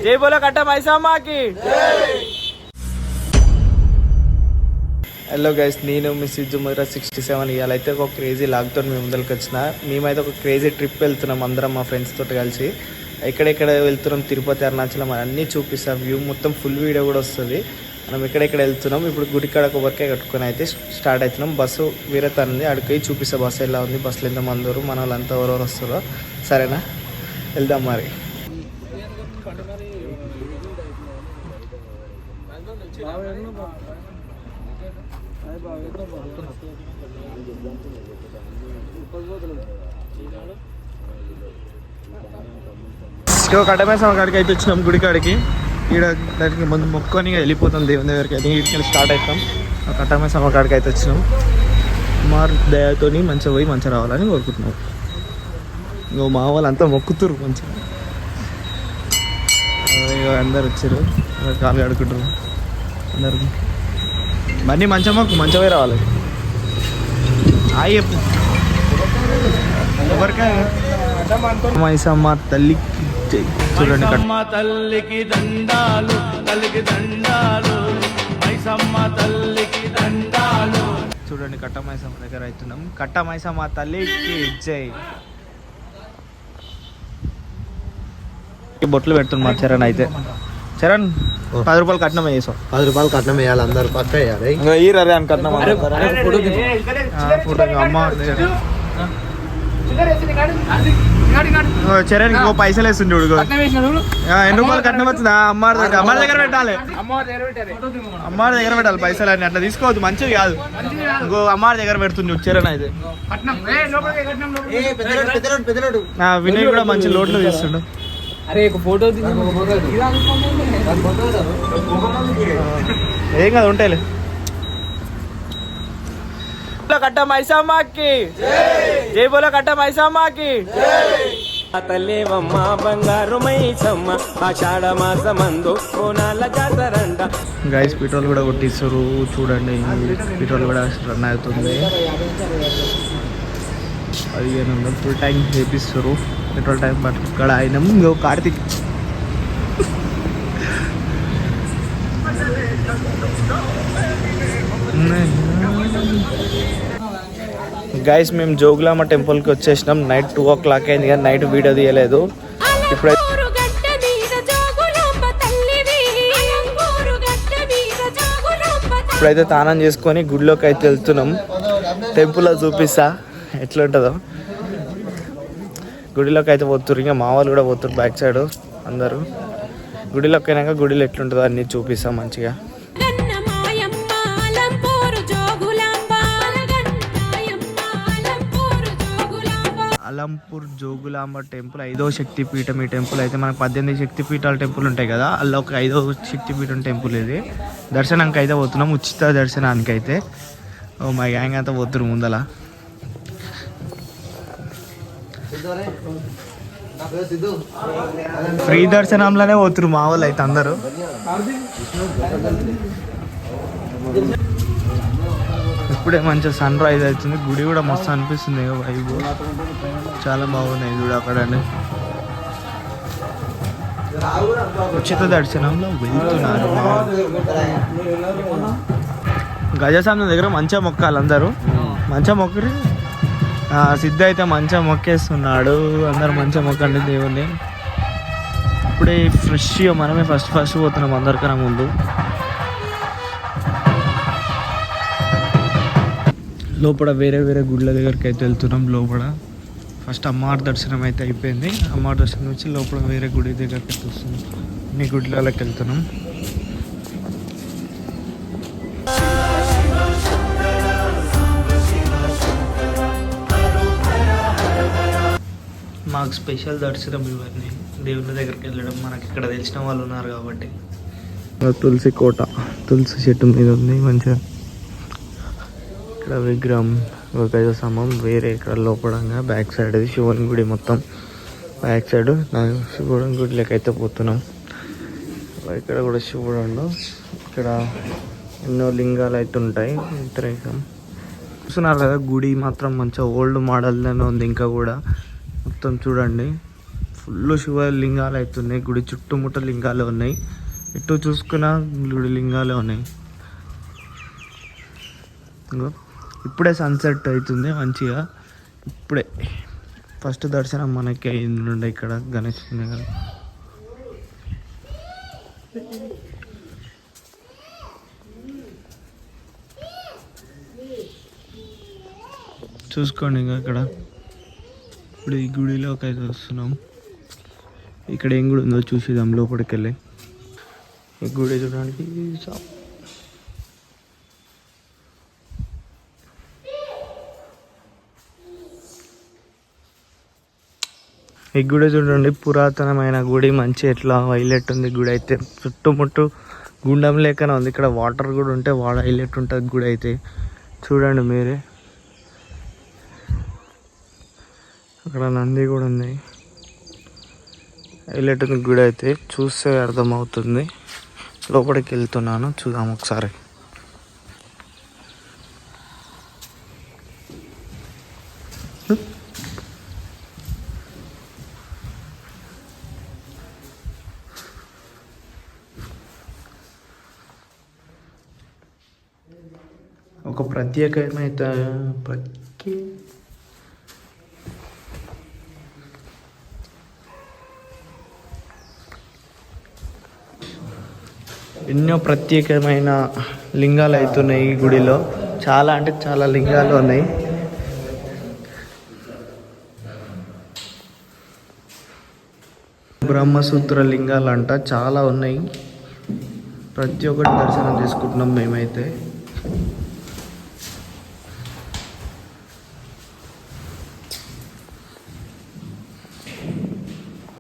జై బోలో కట్ట మైసమ్మకి. హలో గైస్, నేను మిస్ జుమరా 67. ఇవాళ అయితే ఒక క్రేజీ లాగ్తో మేము ముందరికి వచ్చిన. మేమైతే ఒక క్రేజీ ట్రిప్ వెళ్తున్నాం అందరం మా ఫ్రెండ్స్ తోటి కలిసి. ఎక్కడెక్కడ వెళ్తున్నాం, తిరుపతి, అరుణాచలం అన్నీ చూపిస్తాం. వ్యూ మొత్తం ఫుల్ వీడియో కూడా వస్తుంది. మనం ఎక్కడెక్కడ వెళ్తున్నాం. ఇప్పుడు గుడికాడ కొబ్బరికాయ కట్టుకొని అయితే స్టార్ట్ అవుతున్నాం. బస్సు వేరే తనుంది, అక్కడికి చూపిస్తా బస్సు ఎలా ఉంది, బస్సులో ఎంతమంది వస్తారు, మన వాళ్ళంతా ఎవరెవరు వస్తారో. సరేనా, వెళ్దాం మరి. కట్టమేసం కాడికి అయితే వచ్చినాం. గుడికాడికి ఈడ దానికి ముందు మొక్కుకొని వెళ్ళిపోతాం దేవుని దగ్గరికి. అయితే ఇటుకెళ్ళి స్టార్ట్ అవుతాం. కట్టమేసం కాడికి అయితే వచ్చినాం. మార్ దయతో మంచిగా పోయి మంచిగా రావాలని కోరుకుంటున్నాం. ఇంకో మా వాళ్ళంతా మొక్కుతురు మంచిగా. అందరు వచ్చారు, కాలు కడుకుంటారు అందరు. మనీ మంచిగా మొక్కు, మంచిగా పోయి రావాలి. హాయ్ చెప్పు ఎవరికాయ. మైసమ్మ తల్లికి చూడండి, తల్లికి దండాలు, తల్లికి దండాలు, మైసమ్మ తల్లికి దండాలు. చూడండి, కట్ట మైసమ్మ దగ్గర అవుతున్నాం. కట్ట మైసమ్మ తల్లికి జై. బొట్లు పెడుతున్నాం చరణ్ అయితే. చరణ్ 10 రూపాయలు కట్నం వేసాం. 10 రూపాయలు కట్నం వేయాలి, అందరు పక్క వేయాలి. ఈరే అని కట్నం ఫోటో. అమ్మ చరణ్ ఇంకో పైసలు వేస్తుంది చూడు. 8 రూపాయలు కట్నం వచ్చిందా? అమ్మారి దగ్గర పెట్టాలి, అమ్మారి దగ్గర పెట్టాలి పైసలు అని. అట్లా తీసుకోవద్దు, మంచిది కాదు. ఇంకో అమ్మారి దగ్గర పెడుతుంది చరణ్ అయితే. వినయ్ కూడా మంచి లోట్లు తీస్తుండు. ఏం కాదు, ఉంటాయిలే. కట్ట మైసమ్మకి జై బోలో కట్ట మైసమ్మకి. తల్లేవమ్మ బంగారు మైసమ్మ ఆషాఢ మాసమందు కోనాల జాతరంట. గైస్ పెట్రోల్ కూడా కొట్టిస్తారు చూడండి. పెట్రోల్ కూడా రన్ అవుతుంది. 1500 ఫుల్ ట్యాంక్ చేపిస్తారు. పెట్రోల్ ట్యాంక్ బట్ ఇక్కడ అయినాం. ఇంకో కార్తీక్ గైస్, మేము జోగులాంబ టెంపుల్కి వచ్చేసినాం. నైట్ 2 o'clock అయింది కానీ నైట్ వీడియో తీయలేదు. ఇప్పుడైతే స్నానం చేసుకొని గుడిలోకి అయితే వెళ్తున్నాం. టెంపుల్లో చూపిస్తా ఎట్లా ఉంటుందో. గుడిలోకి అయితే పోతున్నారు. ఇంకా మా వాళ్ళు కూడా పోతున్నారు బ్యాక్ సైడ్ అందరూ. గుడిలోకి అయినాక గుడిలో ఎట్లుంటుందో అన్నీ చూపిస్తాం మంచిగా. అలంపూర్ జోగులాంబ టెంపుల్ 5వ శక్తిపీఠం. ఈ టెంపుల్ అయితే మనకు 18 శక్తిపీఠాల టెంపుల్ ఉంటాయి కదా, అలా ఒక 5వ శక్తిపీఠం టెంపుల్ ఇది. దర్శనానికి అయితే పోతున్నాం, ఉచిత దర్శనానికి అయితే. మా గ్యాంగ్ అంతా పోతున్నారు ముందల. ఫ్రీ దర్శనంలోనే పోతున్నారు మా వాళ్ళు అయితే అందరూ. ఇప్పుడే మంచిగా సన్ రైజ్ అవుతుంది. గుడి కూడా మస్తు అనిపిస్తుంది, వైబ్ చాలా బాగున్నాయి చూడు అక్కడ. ఉచిత దర్శనంలో వెళ్తున్నారు. గజస్వామి దగ్గర మంచిగా మొక్కాలి అందరూ, మంచిగా మొక్కరి. సిద్ధ అయితే మంచిగా మొక్కేస్తున్నాడు. అందరు మంచిగా మొక్కండి దేవుణ్ణి. ఇప్పుడే ఫ్రెష్గా మనమే ఫస్ట్ పోతున్నాం అందరికన్నా ముందు. లోపల వేరే వేరే గుళ్ళ దగ్గరికి అయితే వెళ్తున్నాం. లోపల ఫస్ట్ అమ్మవారి దర్శనం అయితే అయిపోయింది. అమ్మవారి దర్శనం వచ్చి లోపల వేరే గుడి దగ్గరికి అయితే వస్తున్నాం. అన్ని గుడిలకి వెళ్తున్నాం. మాకు స్పెషల్ దర్శనం ఇవన్నీ దేవుని దగ్గరికి వెళ్ళడం. మనకి ఇక్కడ తెలిసిన వాళ్ళు ఉన్నారు కాబట్టి. తులసి కోట, తులసి చెట్టు మీద ఉంది మంచిగా. ఇక్కడ విగ్రహం ఒక సమం వేరే. ఇక్కడ లోపడంగా బ్యాక్ సైడ్ అది శివుని గుడి మొత్తం బ్యాక్ సైడ్. శివుని గుడిలోకి అయితే పోతున్నాం. ఇక్కడ కూడా శివుడు. ఇక్కడ ఎన్నో లింగాలు అయితే ఉంటాయి. చూస్తున్నారు కదా, గుడి మాత్రం మంచిగా ఓల్డ్ మోడల్లోనే ఉంది. ఇంకా కూడా మొత్తం చూడండి ఫుల్ శివలింగాలు అవుతున్నాయి. గుడి చుట్టుముట్ట లింగాలు ఉన్నాయి. ఎటు చూసుకున్నా గుడి లింగాలే ఉన్నాయి. ఇంకో ఇప్పుడే సన్సెట్ అవుతుంది మంచిగా. ఇప్పుడే ఫస్ట్ దర్శనం మనకి అయింది ఇక్కడ గణేష్ నగర్. చూసుకోండి ఇంకా ఇక్కడ ఇప్పుడు ఈ గుడిలోకి అయితే వస్తున్నాం. ఇక్కడ ఏం గుడి ఉందో చూసిద్దాం లోపలికి వెళ్ళి. ఈ గుడి చూడడానికి ఈ గుడి చూడండి, పురాతనమైన గుడి. మంచి ఎట్లా హైలైట్ ఉంది గుడి అయితే. చుట్టుముట్టు గుండం లేకనే ఉంది. ఇక్కడ వాటర్ కూడా ఉంటే హైలైట్ ఉంటుంది గుడి అయితే. చూడండి మీరే. అక్కడ నంది కూడా ఉంది. హైలైట్ ఉంది గుడి అయితే. చూస్తే అర్థమవుతుంది. లోపలికి వెళ్తున్నాను, చూద్దాం ఒకసారి. ఒక ప్రత్యేకమైన ఎన్నో ప్రత్యేకమైన లింగాలు అవుతున్నాయి ఈ గుడిలో. చాలా అంటే చాలా లింగాలు ఉన్నాయి. బ్రహ్మసూత్ర లింగాలు అంట చాలా ఉన్నాయి. ప్రతి ఒక్కటి దర్శనం చేసుకుంటున్నాం మేమైతే.